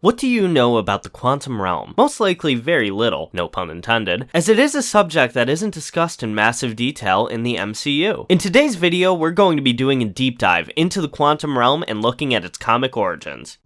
What do you know about the quantum realm? Most likely very little, no pun intended, as it is a subject that isn't discussed in massive detail in the MCU. In today's video, we're going to be doing a deep dive into the quantum realm and looking at its comic origins.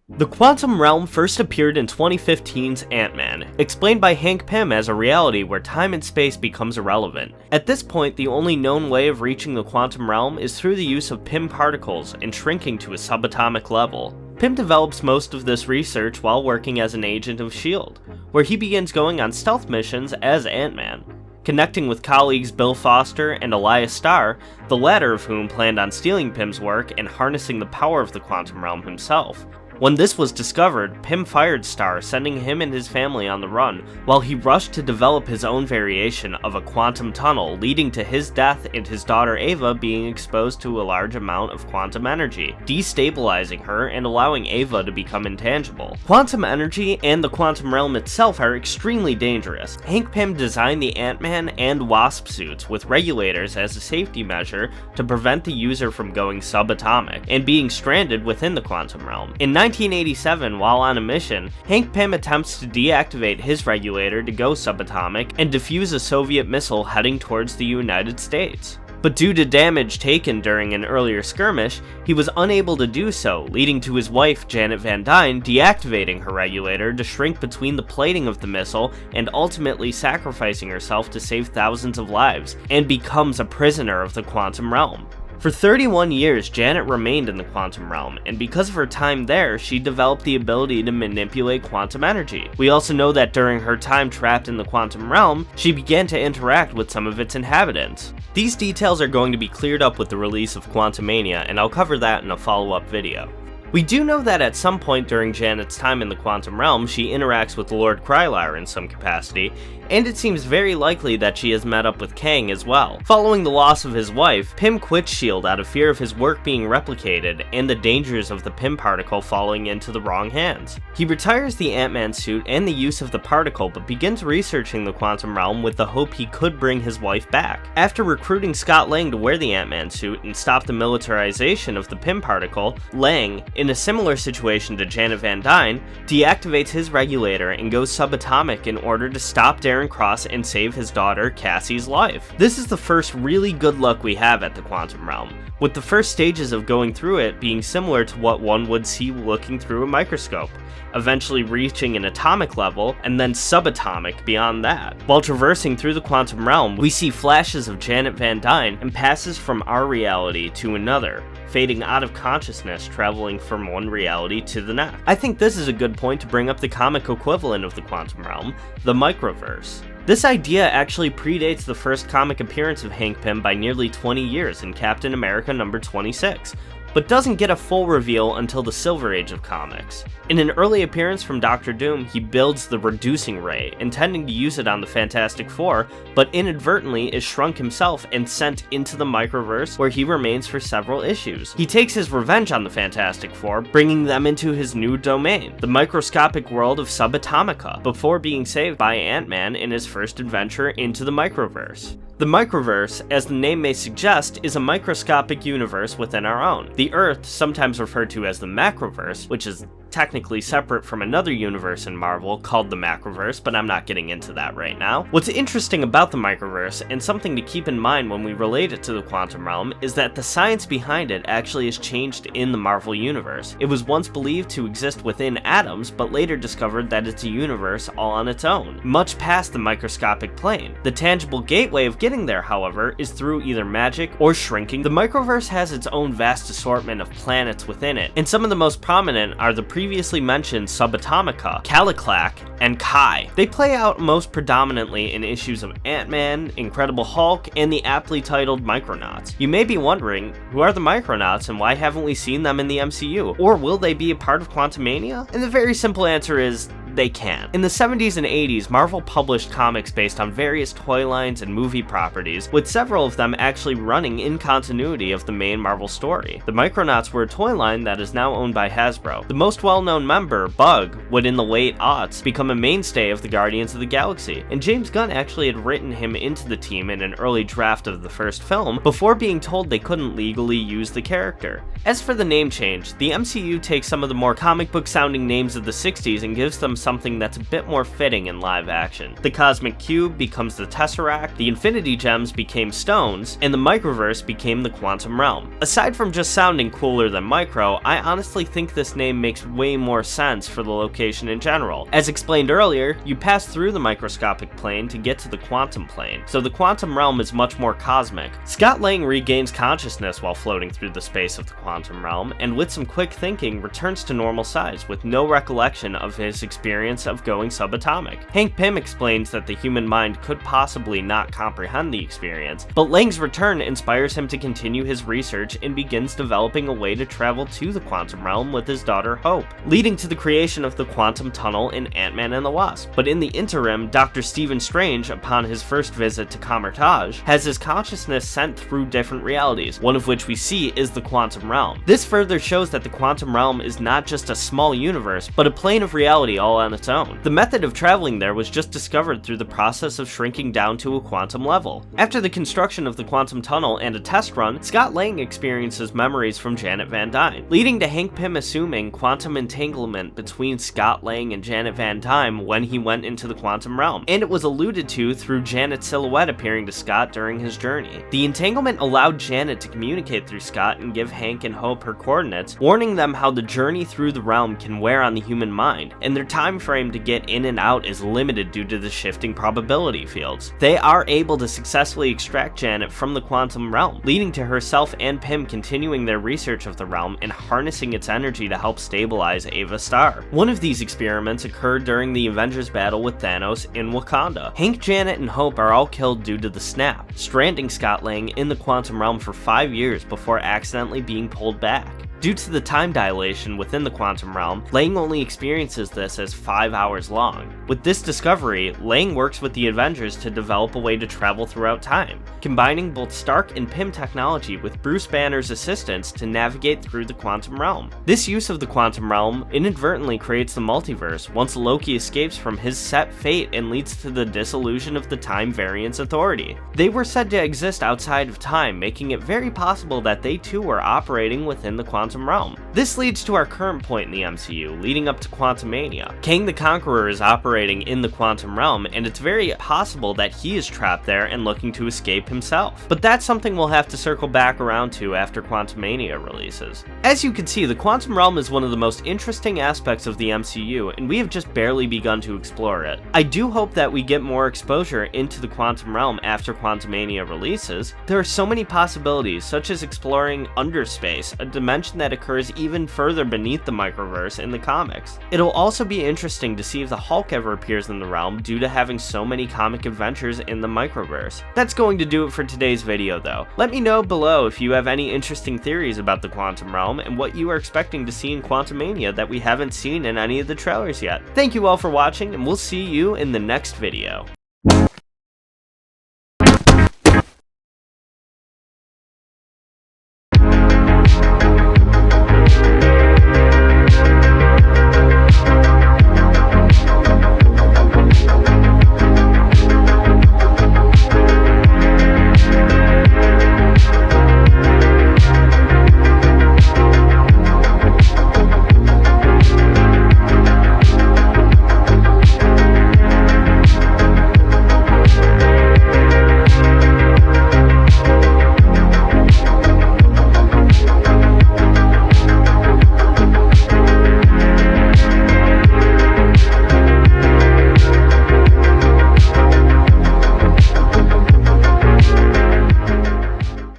The quantum realm first appeared in 2015's Ant-Man, explained by Hank Pym as a reality where time and space becomes irrelevant. At this point, the only known way of reaching the quantum realm is through the use of Pym particles and shrinking to a subatomic level. Pym develops most of this research while working as an agent of S.H.I.E.L.D., where he begins going on stealth missions as Ant-Man, connecting with colleagues Bill Foster and Elias Starr, the latter of whom planned on stealing Pym's work and harnessing the power of the quantum realm himself. When this was discovered, Pym fired Starr, sending him and his family on the run, while he rushed to develop his own variation of a quantum tunnel, leading to his death and his daughter Ava being exposed to a large amount of quantum energy, destabilizing her and allowing Ava to become intangible. Quantum energy and the quantum realm itself are extremely dangerous. Hank Pym designed the Ant-Man and Wasp suits with regulators as a safety measure to prevent the user from going subatomic and being stranded within the quantum realm. In 1987, while on a mission, Hank Pym attempts to deactivate his regulator to go subatomic and defuse a Soviet missile heading towards the United States. But due to damage taken during an earlier skirmish, he was unable to do so, leading to his wife, Janet Van Dyne, deactivating her regulator to shrink between the plating of the missile and ultimately sacrificing herself to save thousands of lives, and becomes a prisoner of the quantum realm. For 31 years, Janet remained in the quantum realm, and because of her time there, she developed the ability to manipulate quantum energy. We also know that during her time trapped in the quantum realm, she began to interact with some of its inhabitants. These details are going to be cleared up with the release of Quantumania, and I'll cover that in a follow-up video. We do know that at some point during Janet's time in the quantum realm, she interacts with Lord Krylar in some capacity, and it seems very likely that she has met up with Kang as well. Following the loss of his wife, Pym quits S.H.I.E.L.D. out of fear of his work being replicated and the dangers of the Pym particle falling into the wrong hands. He retires the Ant-Man suit and the use of the particle, but begins researching the quantum realm with the hope he could bring his wife back. After recruiting Scott Lang to wear the Ant-Man suit and stop the militarization of the Pym particle, Lang, in a similar situation to Janet Van Dyne, deactivates his regulator and goes subatomic in order to stop Darren Cross and save his daughter Cassie's life. This is the first really good look we have at the quantum realm, with the first stages of going through it being similar to what one would see looking through a microscope, eventually reaching an atomic level and then subatomic beyond that. While traversing through the quantum realm, we see flashes of Janet Van Dyne and passes from our reality to another, fading out of consciousness, traveling from one reality to the next. I think this is a good point to bring up the comic equivalent of the quantum realm, the Microverse. This idea actually predates the first comic appearance of Hank Pym by nearly 20 years in Captain America number 26, but doesn't get a full reveal until the Silver Age of comics. In an early appearance from Dr. Doom, he builds the reducing ray, intending to use it on the Fantastic Four, but inadvertently is shrunk himself and sent into the Microverse, where he remains for several issues. He takes his revenge on the Fantastic Four, bringing them into his new domain, the microscopic world of Subatomica, before being saved by Ant-Man in his first adventure into the Microverse. The Microverse, as the name may suggest, is a microscopic universe within our own. The Earth, sometimes referred to as the Macroverse, which is technically separate from another universe in Marvel called the Microverse, but I'm not getting into that right now. What's interesting about the Microverse, and something to keep in mind when we relate it to the quantum realm, is that the science behind it actually has changed in the Marvel universe. It was once believed to exist within atoms, but later discovered that it's a universe all on its own, much past the microscopic plane. The tangible gateway of getting there, however, is through either magic or shrinking. The Microverse has its own vast assortment of planets within it, and some of the most prominent are the previously mentioned Subatomica, Caliclac, and Kai. They play out most predominantly in issues of Ant-Man, Incredible Hulk, and the aptly titled Micronauts. You may be wondering, who are the Micronauts and why haven't we seen them in the MCU? Or will they be a part of Quantumania? And the very simple answer is, they can. In the 70s and 80s, Marvel published comics based on various toy lines and movie properties, with several of them actually running in continuity of the main Marvel story. The Micronauts were a toy line that is now owned by Hasbro. The most well-known member, Bug, would in the late aughts become become a mainstay of the Guardians of the Galaxy, and James Gunn actually had written him into the team in an early draft of the first film before being told they couldn't legally use the character. As for the name change, the MCU takes some of the more comic book sounding names of the 60s and gives them something that's a bit more fitting in live action. The Cosmic Cube becomes the Tesseract, the Infinity Gems became stones, and the Microverse became the Quantum Realm. Aside from just sounding cooler than Micro, I honestly think this name makes way more sense for the location in general. As explained earlier, you pass through the microscopic plane to get to the quantum plane, so the Quantum Realm is much more cosmic. Scott Lang regains consciousness while floating through the space of the Quantum Realm, and with some quick thinking returns to normal size with no recollection of his experience of going subatomic. Hank Pym explains that the human mind could possibly not comprehend the experience, but Lang's return inspires him to continue his research and begins developing a way to travel to the Quantum Realm with his daughter Hope, leading to the creation of the Quantum Tunnel in Ant-Man and the Wasp. But in the interim, Dr. Stephen Strange, upon his first visit to Kamar-Taj, has his consciousness sent through different realities, one of which we see is the Quantum Realm. This further shows that the Quantum Realm is not just a small universe, but a plane of reality all on its own. The method of traveling there was just discovered through the process of shrinking down to a quantum level. After the construction of the Quantum Tunnel and a test run, Scott Lang experiences memories from Janet Van Dyne, leading to Hank Pym assuming quantum entanglement between Scott Lang and Janet Van Dyne when he went into the Quantum Realm, and it was alluded to through Janet's silhouette appearing to Scott during his journey. The entanglement allowed Janet to communicate through Scott and give Hank and Hope her coordinates, warning them how the journey through the realm can wear on the human mind, and their time frame to get in and out is limited due to the shifting probability fields. They are able to successfully extract Janet from the Quantum Realm, leading to herself and Pym continuing their research of the realm and harnessing its energy to help stabilize Ava Star. One of these experiments occurred during the Avengers battle with Thanos in Wakanda. Hank, Janet, and Hope are all killed due to the snap, stranding Scott Lang in the Quantum Realm for 5 years before accidentally being pulled back. Due to the time dilation within the Quantum Realm, Lang only experiences this as 5 hours long. With this discovery, Lang works with the Avengers to develop a way to travel throughout time, combining both Stark and Pym technology with Bruce Banner's assistance to navigate through the Quantum Realm. This use of the Quantum Realm inadvertently creates the multiverse once Loki escapes from his set fate and leads to the dissolution of the Time Variance Authority. They were said to exist outside of time, making it very possible that they too were operating within the Quantum Realm. This leads to our current point in the MCU, leading up to Quantumania. Kang the Conqueror is operating in the Quantum Realm, and it's very possible that he is trapped there and looking to escape himself. But that's something we'll have to circle back around to after Quantumania releases. As you can see, the Quantum Realm is one of the most interesting aspects of the MCU, and we have just barely begun to explore it. I do hope that we get more exposure into the Quantum Realm after Quantumania releases. There are so many possibilities, such as exploring Underspace, a dimension that occurs even further beneath the Microverse in the comics. It'll also be interesting to see if the Hulk ever appears in the realm due to having so many comic adventures in the Microverse. That's going to do it for today's video though. Let me know below if you have any interesting theories about the Quantum Realm and what you are expecting to see in Quantumania that we haven't seen in any of the trailers yet. Thank you all for watching, and we'll see you in the next video.